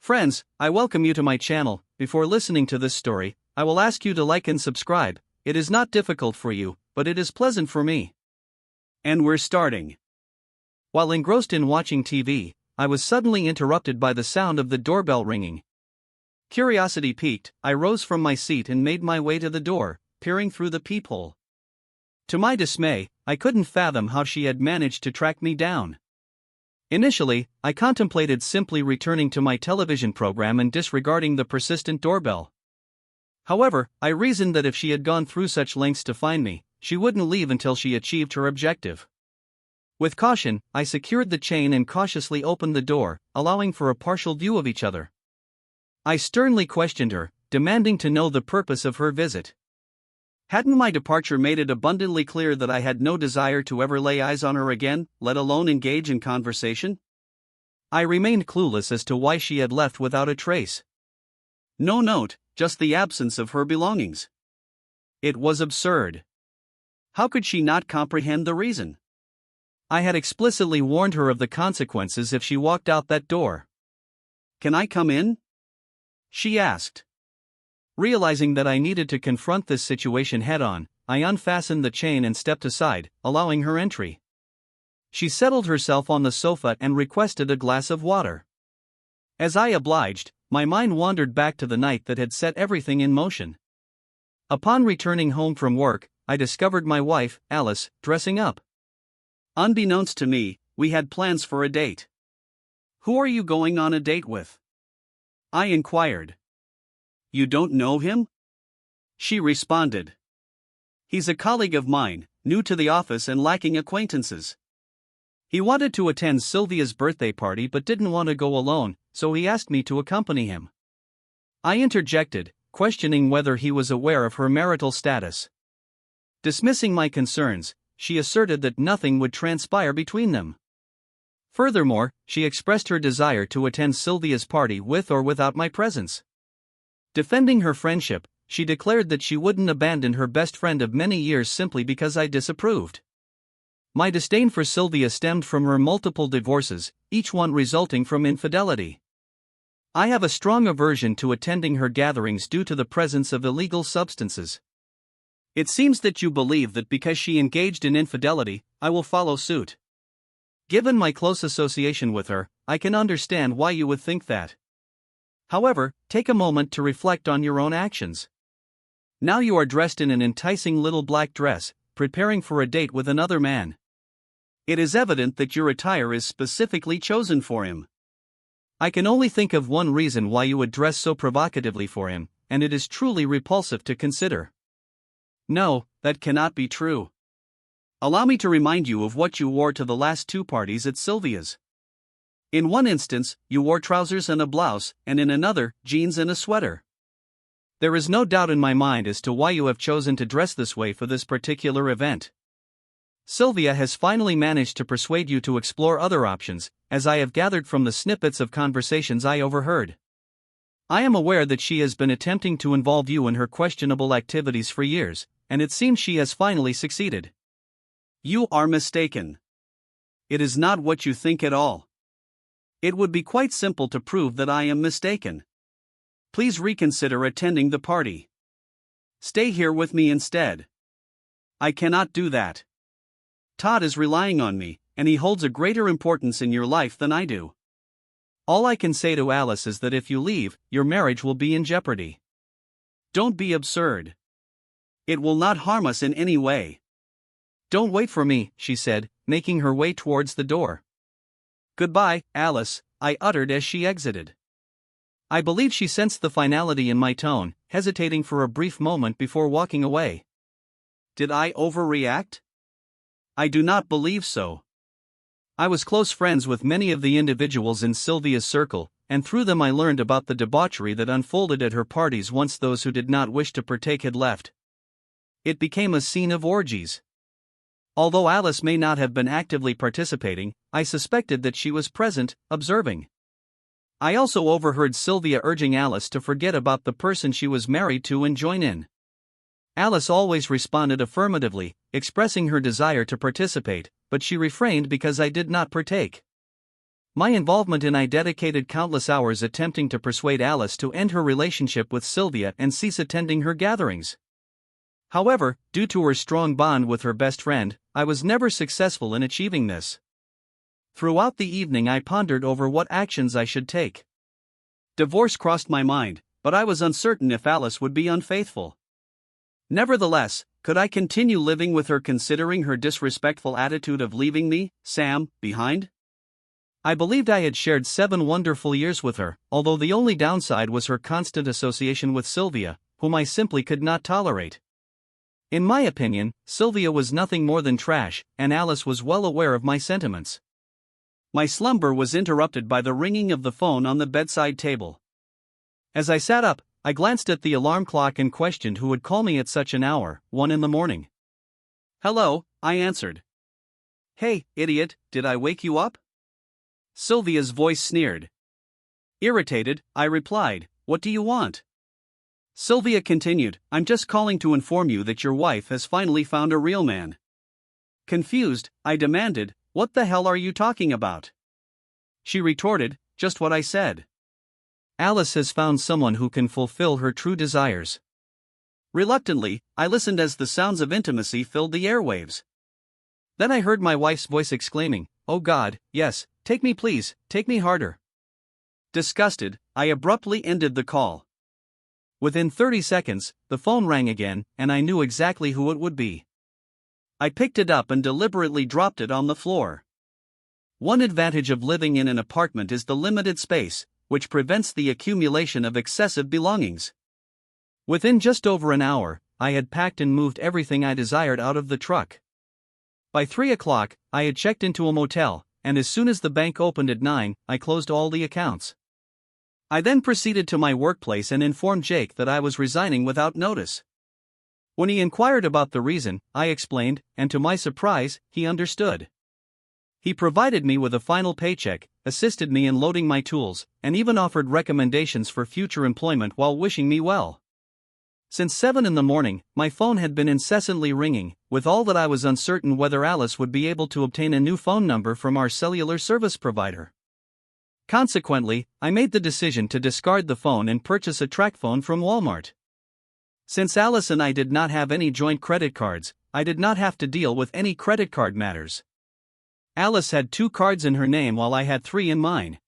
Friends, I welcome you to my channel. Before listening to this story, I will ask you to like and subscribe. It is not difficult for you, but it is pleasant for me. And we're starting. While engrossed in watching TV, I was suddenly interrupted by the sound of the doorbell ringing. Curiosity piqued, I rose from my seat and made my way to the door, peering through the peephole. To my dismay, I couldn't fathom how she had managed to track me down. Initially, I contemplated simply returning to my television program and disregarding the persistent doorbell. However, I reasoned that if she had gone through such lengths to find me, she wouldn't leave until she achieved her objective. With caution, I secured the chain and cautiously opened the door, allowing for a partial view of each other. I sternly questioned her, demanding to know the purpose of her visit. Hadn't my departure made it abundantly clear that I had no desire to ever lay eyes on her again, let alone engage in conversation? I remained clueless as to why she had left without a trace. No note, just the absence of her belongings. It was absurd. How could she not comprehend the reason? I had explicitly warned her of the consequences if she walked out that door. "Can I come in?" she asked. Realizing that I needed to confront this situation head-on, I unfastened the chain and stepped aside, allowing her entry. She settled herself on the sofa and requested a glass of water. As I obliged, my mind wandered back to the night that had set everything in motion. Upon returning home from work, I discovered my wife, Alice, dressing up. Unbeknownst to me, we had plans for a date. "Who are you going on a date with?" I inquired. "You don't know him?" she responded. "He's a colleague of mine, new to the office and lacking acquaintances. He wanted to attend Sylvia's birthday party but didn't want to go alone, so he asked me to accompany him." I interjected, questioning whether he was aware of her marital status. Dismissing my concerns, she asserted that nothing would transpire between them. Furthermore, she expressed her desire to attend Sylvia's party with or without my presence. Defending her friendship, she declared that she wouldn't abandon her best friend of many years simply because I disapproved. My disdain for Sylvia stemmed from her multiple divorces, each one resulting from infidelity. I have a strong aversion to attending her gatherings due to the presence of illegal substances. It seems that you believe that because she engaged in infidelity, I will follow suit. Given my close association with her, I can understand why you would think that. However, take a moment to reflect on your own actions. Now you are dressed in an enticing little black dress, preparing for a date with another man. It is evident that your attire is specifically chosen for him. I can only think of one reason why you would dress so provocatively for him, and it is truly repulsive to consider. No, that cannot be true. Allow me to remind you of what you wore to the last two parties at Sylvia's. In one instance, you wore trousers and a blouse, and in another, jeans and a sweater. There is no doubt in my mind as to why you have chosen to dress this way for this particular event. Sylvia has finally managed to persuade you to explore other options, as I have gathered from the snippets of conversations I overheard. I am aware that she has been attempting to involve you in her questionable activities for years, and it seems she has finally succeeded. You are mistaken. It is not what you think at all. It would be quite simple to prove that I am mistaken. Please reconsider attending the party. Stay here with me instead. I cannot do that. Todd is relying on me, and he holds a greater importance in your life than I do. All I can say to Alice is that if you leave, your marriage will be in jeopardy. Don't be absurd. It will not harm us in any way. Don't wait for me, she said, making her way towards the door. Goodbye, Alice, I uttered as she exited. I believe she sensed the finality in my tone, hesitating for a brief moment before walking away. Did I overreact? I do not believe so. I was close friends with many of the individuals in Sylvia's circle, and through them I learned about the debauchery that unfolded at her parties once those who did not wish to partake had left. It became a scene of orgies. Although Alice may not have been actively participating, I suspected that she was present, observing. I also overheard Sylvia urging Alice to forget about the person she was married to and join in. Alice always responded affirmatively, expressing her desire to participate, but she refrained because I did not partake. my involvement in I dedicated countless hours attempting to persuade Alice to end her relationship with Sylvia and cease attending her gatherings. However, due to her strong bond with her best friend, I was never successful in achieving this. Throughout the evening I pondered over what actions I should take. Divorce crossed my mind, but I was uncertain if Alice would be unfaithful. Nevertheless, could I continue living with her considering her disrespectful attitude of leaving me, Sam, behind? I believed I had shared 7 wonderful years with her, although the only downside was her constant association with Sylvia, whom I simply could not tolerate. In my opinion, Sylvia was nothing more than trash, and Alice was well aware of my sentiments. My slumber was interrupted by the ringing of the phone on the bedside table. As I sat up, I glanced at the alarm clock and questioned who would call me at such an hour, 1 in the morning. "Hello," I answered. "Hey, idiot, did I wake you up?" Sylvia's voice sneered. Irritated, I replied, "What do you want?" Sylvia continued, "I'm just calling to inform you that your wife has finally found a real man." Confused, I demanded, "What the hell are you talking about?" She retorted, "Just what I said. Alice has found someone who can fulfill her true desires." Reluctantly, I listened as the sounds of intimacy filled the airwaves. Then I heard my wife's voice exclaiming, "Oh God, yes, take me please, take me harder." Disgusted, I abruptly ended the call. Within 30 seconds, the phone rang again, and I knew exactly who it would be. I picked it up and deliberately dropped it on the floor. One advantage of living in an apartment is the limited space, which prevents the accumulation of excessive belongings. Within just over an hour, I had packed and moved everything I desired out of the truck. By 3 o'clock, I had checked into a motel, and as soon as the bank opened at 9, I closed all the accounts. I then proceeded to my workplace and informed Jake that I was resigning without notice. When he inquired about the reason, I explained, and to my surprise, he understood. He provided me with a final paycheck, assisted me in loading my tools, and even offered recommendations for future employment while wishing me well. Since 7 in the morning, my phone had been incessantly ringing, with all that I was uncertain whether Alice would be able to obtain a new phone number from our cellular service provider. Consequently, I made the decision to discard the phone and purchase a TracFone from Walmart. Since Alice and I did not have any joint credit cards, I did not have to deal with any credit card matters. Alice had 2 cards in her name while I had 3 in mine.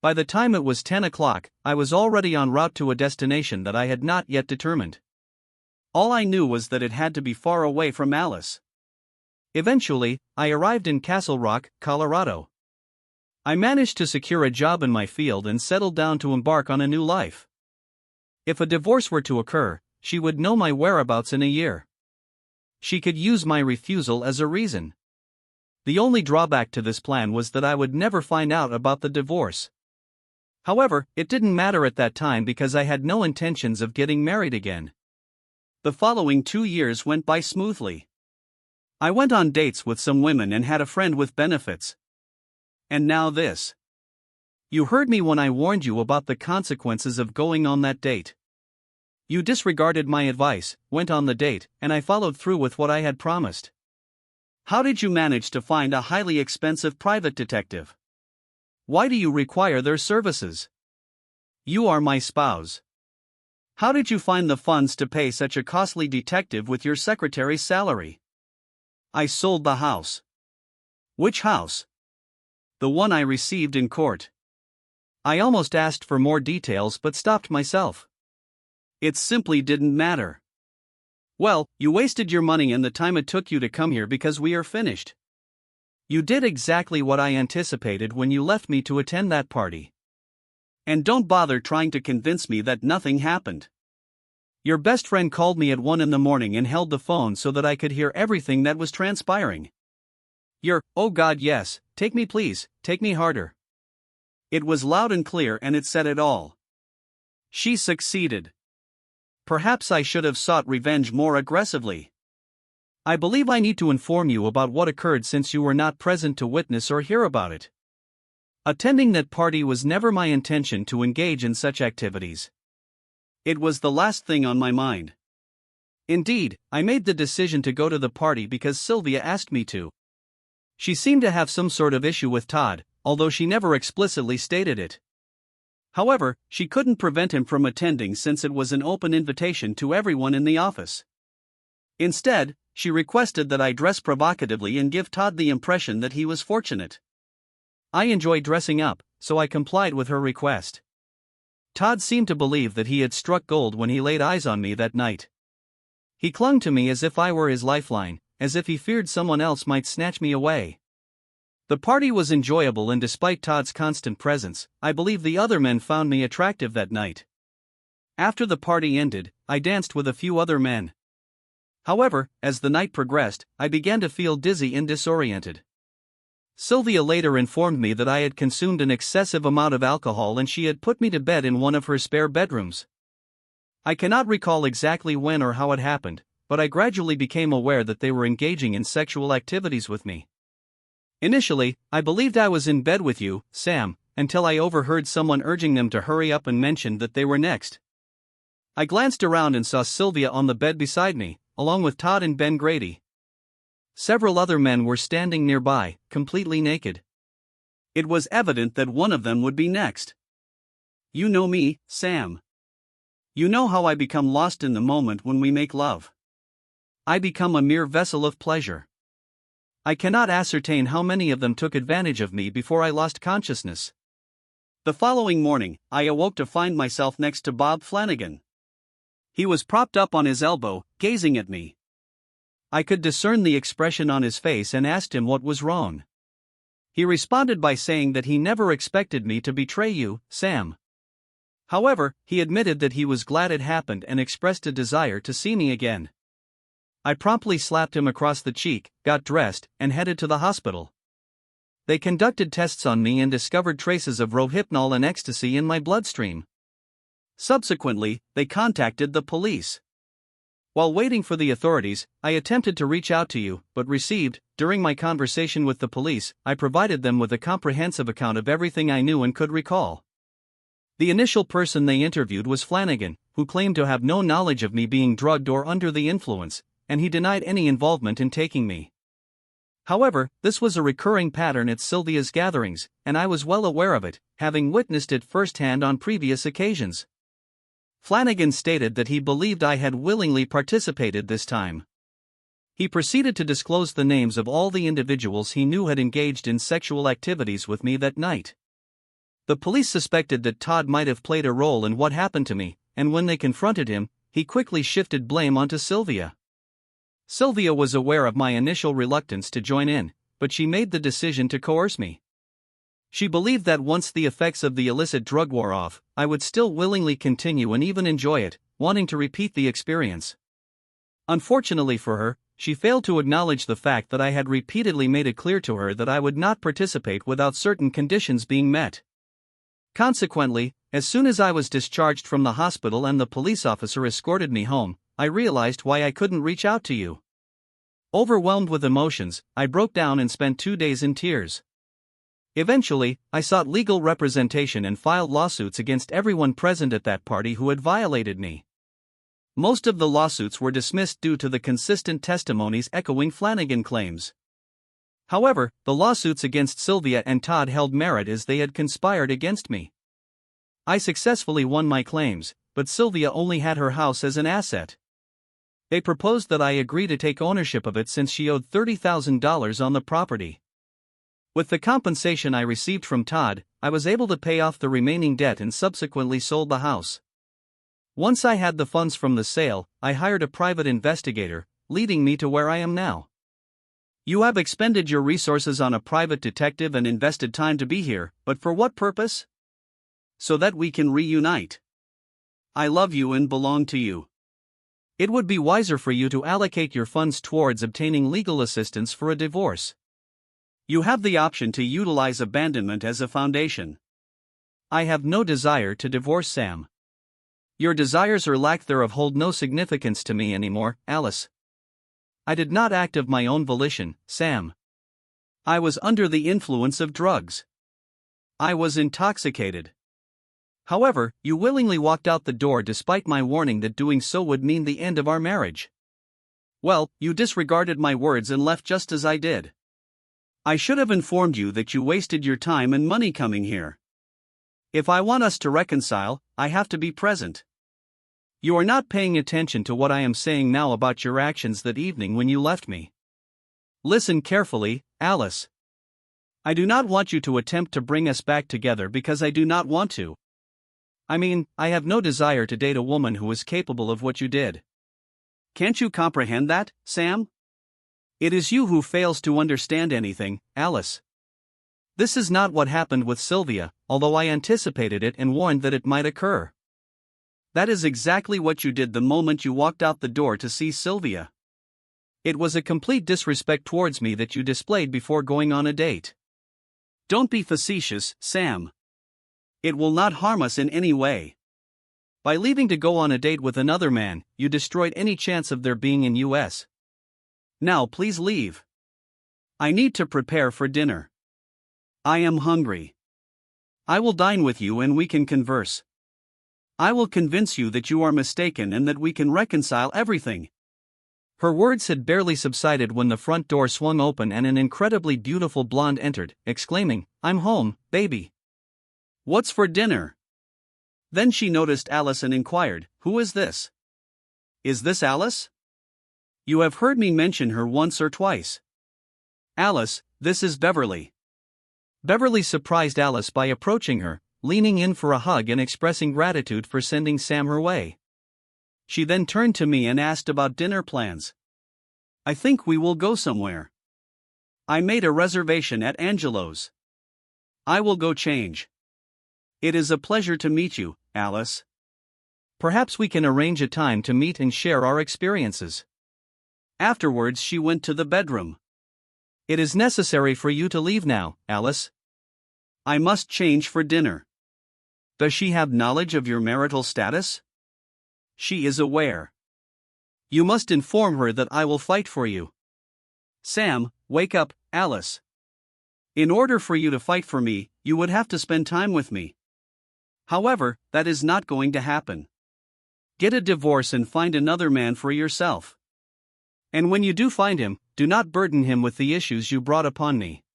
By the time it was 10 o'clock, I was already en route to a destination that I had not yet determined. All I knew was that it had to be far away from Alice. Eventually, I arrived in Castle Rock, Colorado. I managed to secure a job in my field and settled down to embark on a new life. If a divorce were to occur, she would know my whereabouts in a year. She could use my refusal as a reason. The only drawback to this plan was that I would never find out about the divorce. However, it didn't matter at that time because I had no intentions of getting married again. The following 2 years went by smoothly. I went on dates with some women and had a friend with benefits. And now this. You heard me when I warned you about the consequences of going on that date. You disregarded my advice, went on the date, and I followed through with what I had promised. How did you manage to find a highly expensive private detective? Why do you require their services? You are my spouse. How did you find the funds to pay such a costly detective with your secretary's salary? I sold the house. Which house? The one I received in court. I almost asked for more details but stopped myself. It simply didn't matter. Well, you wasted your money and the time it took you to come here because we are finished. You did exactly what I anticipated when you left me to attend that party. And don't bother trying to convince me that nothing happened. Your best friend called me at 1 in the morning and held the phone so that I could hear everything that was transpiring. Your, "Oh God yes, take me please, take me harder." It was loud and clear and it said it all. She succeeded. Perhaps I should have sought revenge more aggressively. I believe I need to inform you about what occurred since you were not present to witness or hear about it. Attending that party was never my intention to engage in such activities. It was the last thing on my mind. Indeed, I made the decision to go to the party because Sylvia asked me to. She seemed to have some sort of issue with Todd, although she never explicitly stated it. However, she couldn't prevent him from attending since it was an open invitation to everyone in the office. Instead, she requested that I dress provocatively and give Todd the impression that he was fortunate. I enjoy dressing up, so I complied with her request. Todd seemed to believe that he had struck gold when he laid eyes on me that night. He clung to me as if I were his lifeline, as if he feared someone else might snatch me away. The party was enjoyable, and despite Todd's constant presence, I believe the other men found me attractive that night. After the party ended, I danced with a few other men. However, as the night progressed, I began to feel dizzy and disoriented. Sylvia later informed me that I had consumed an excessive amount of alcohol and she had put me to bed in one of her spare bedrooms. I cannot recall exactly when or how it happened, but I gradually became aware that they were engaging in sexual activities with me. Initially, I believed I was in bed with you, Sam, until I overheard someone urging them to hurry up and mentioned that they were next. I glanced around and saw Sylvia on the bed beside me, along with Todd and Ben Grady. Several other men were standing nearby, completely naked. It was evident that one of them would be next. You know me, Sam. You know how I become lost in the moment when we make love. I become a mere vessel of pleasure. I cannot ascertain how many of them took advantage of me before I lost consciousness. The following morning, I awoke to find myself next to Bob Flanagan. He was propped up on his elbow, gazing at me. I could discern the expression on his face and asked him what was wrong. He responded by saying that he never expected me to betray you, Sam. However, he admitted that he was glad it happened and expressed a desire to see me again. I promptly slapped him across the cheek, got dressed, and headed to the hospital. They conducted tests on me and discovered traces of rohypnol and ecstasy in my bloodstream. Subsequently, they contacted the police. While waiting for the authorities, I attempted to reach out to you, but received, during my conversation with the police, I provided them with a comprehensive account of everything I knew and could recall. The initial person they interviewed was Flanagan, who claimed to have no knowledge of me being drugged or under the influence, and he denied any involvement in taking me. However, this was a recurring pattern at Sylvia's gatherings, and I was well aware of it, having witnessed it firsthand on previous occasions. Flanagan stated that he believed I had willingly participated this time. He proceeded to disclose the names of all the individuals he knew had engaged in sexual activities with me that night. The police suspected that Todd might have played a role in what happened to me, and when they confronted him, he quickly shifted blame onto Sylvia. Sylvia was aware of my initial reluctance to join in, but she made the decision to coerce me. She believed that once the effects of the illicit drug wore off, I would still willingly continue and even enjoy it, wanting to repeat the experience. Unfortunately for her, she failed to acknowledge the fact that I had repeatedly made it clear to her that I would not participate without certain conditions being met. Consequently, as soon as I was discharged from the hospital and the police officer escorted me home, I realized why I couldn't reach out to you. Overwhelmed with emotions, I broke down and spent 2 days in tears. Eventually, I sought legal representation and filed lawsuits against everyone present at that party who had violated me. Most of the lawsuits were dismissed due to the consistent testimonies echoing Flanagan claims. However, the lawsuits against Sylvia and Todd held merit as they had conspired against me. I successfully won my claims, but Sylvia only had her house as an asset. They proposed that I agree to take ownership of it since she owed $30,000 on the property. With the compensation I received from Todd, I was able to pay off the remaining debt and subsequently sold the house. Once I had the funds from the sale, I hired a private investigator, leading me to where I am now. You have expended your resources on a private detective and invested time to be here, but for what purpose? So that we can reunite. I love you and belong to you. It would be wiser for you to allocate your funds towards obtaining legal assistance for a divorce. You have the option to utilize abandonment as a foundation. I have no desire to divorce Sam. Your desires or lack thereof hold no significance to me anymore, Alice. I did not act of my own volition, Sam. I was under the influence of drugs. I was intoxicated. However, you willingly walked out the door despite my warning that doing so would mean the end of our marriage. Well, you disregarded my words and left just as I did. I should have informed you that you wasted your time and money coming here. If I want us to reconcile, I have to be present. You are not paying attention to what I am saying now about your actions that evening when you left me. Listen carefully, Alice. I do not want you to attempt to bring us back together because I do not want to. I mean, I have no desire to date a woman who is capable of what you did. Can't you comprehend that, Sam? It is you who fails to understand anything, Alice. This is not what happened with Sylvia, although I anticipated it and warned that it might occur. That is exactly what you did the moment you walked out the door to see Sylvia. It was a complete disrespect towards me that you displayed before going on a date. Don't be facetious, Sam. It will not harm us in any way. By leaving to go on a date with another man, you destroyed any chance of there being in US. Now please leave. I need to prepare for dinner. I am hungry. I will dine with you and we can converse. I will convince you that you are mistaken and that we can reconcile everything. Her words had barely subsided when the front door swung open and an incredibly beautiful blonde entered, exclaiming, "I'm home, baby. What's for dinner?" Then she noticed Alice and inquired, "Who is this? Is this Alice? You have heard me mention her once or twice." "Alice, this is Beverly." Beverly surprised Alice by approaching her, leaning in for a hug and expressing gratitude for sending Sam her way. She then turned to me and asked about dinner plans. "I think we will go somewhere. I made a reservation at Angelo's. I will go change. It is a pleasure to meet you, Alice. Perhaps we can arrange a time to meet and share our experiences." Afterwards she went to the bedroom. "It is necessary for you to leave now, Alice. I must change for dinner." "Does she have knowledge of your marital status?" "She is aware." "You must inform her that I will fight for you." "Sam, wake up, Alice. In order for you to fight for me, you would have to spend time with me. However, that is not going to happen. Get a divorce and find another man for yourself. And when you do find him, do not burden him with the issues you brought upon me."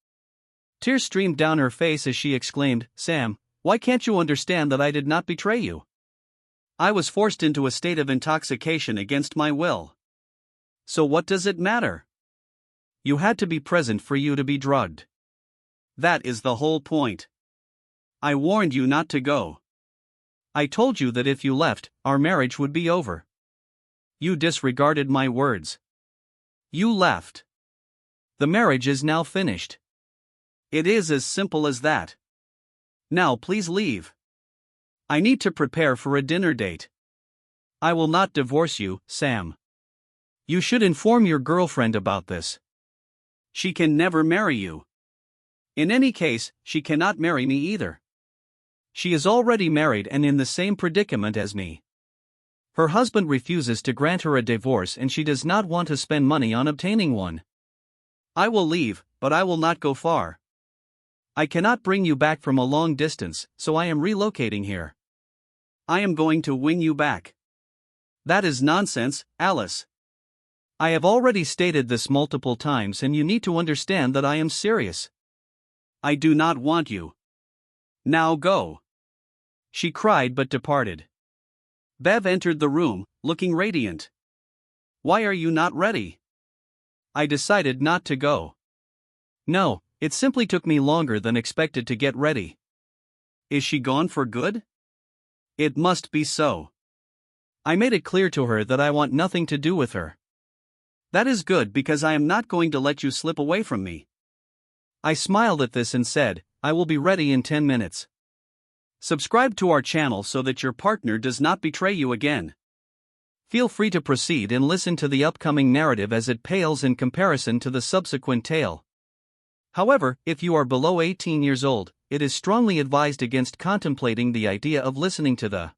Tears streamed down her face as she exclaimed, "Sam, why can't you understand that I did not betray you? I was forced into a state of intoxication against my will. So what does it matter? You had to be present for you to be drugged. That is the whole point. I warned you not to go. I told you that if you left, our marriage would be over. You disregarded my words. You left. The marriage is now finished. It is as simple as that. Now please leave. I need to prepare for a dinner date. I will not divorce you, Sam. You should inform your girlfriend about this. She can never marry you. In any case, she cannot marry me either. She is already married and in the same predicament as me. Her husband refuses to grant her a divorce and she does not want to spend money on obtaining one. I will leave, but I will not go far. I cannot bring you back from a long distance, so I am relocating here. I am going to win you back." "That is nonsense, Alice. I have already stated this multiple times and you need to understand that I am serious. I do not want you. Now go." She cried but departed. Bev entered the room, looking radiant. "Why are you not ready?" "I decided not to go." "No, it simply took me longer than expected to get ready." "Is she gone for good?" "It must be so. I made it clear to her that I want nothing to do with her." "That is good because I am not going to let you slip away from me." I smiled at this and said, "I will be ready in 10 minutes. Subscribe to our channel so that your partner does not betray you again." Feel free to proceed and listen to the upcoming narrative as it pales in comparison to the subsequent tale. However, if you are below 18 years old, it is strongly advised against contemplating the idea of listening to the